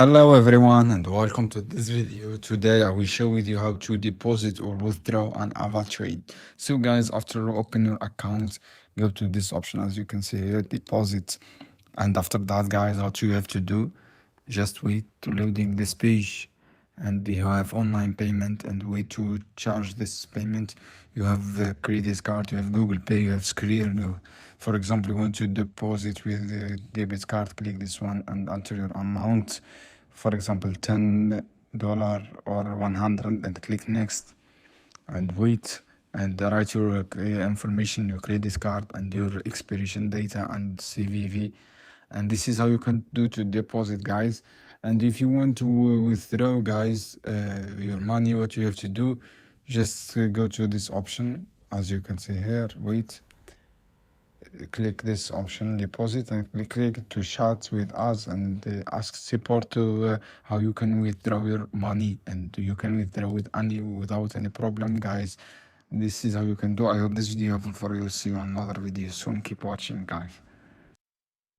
Hello everyone and welcome to this video. Today I will show with you how to deposit or withdraw on Avatrade. So guys, after you open your account, go to this option as you can see here, deposit. And after that guys, what you have to do, just wait to loading this page and you have online payment and way to charge this payment. You have credit card, you have Google Pay, you have Skrill. For example, you want to deposit with the debit card, click this one and enter your amount. For example, $10 or 100 and click next and wait and write your information, your credit card and your expiration data and CVV. And this is how you can do to deposit guys. And if you want to withdraw guys your money, what you have to do, just go to this option as you can see here, wait, click this option deposit and click to chat with us and ask support to how you can withdraw your money, and you can withdraw without any problem guys. This is how you can do. I hope this video helpful for you. See you on another video soon. Keep watching guys.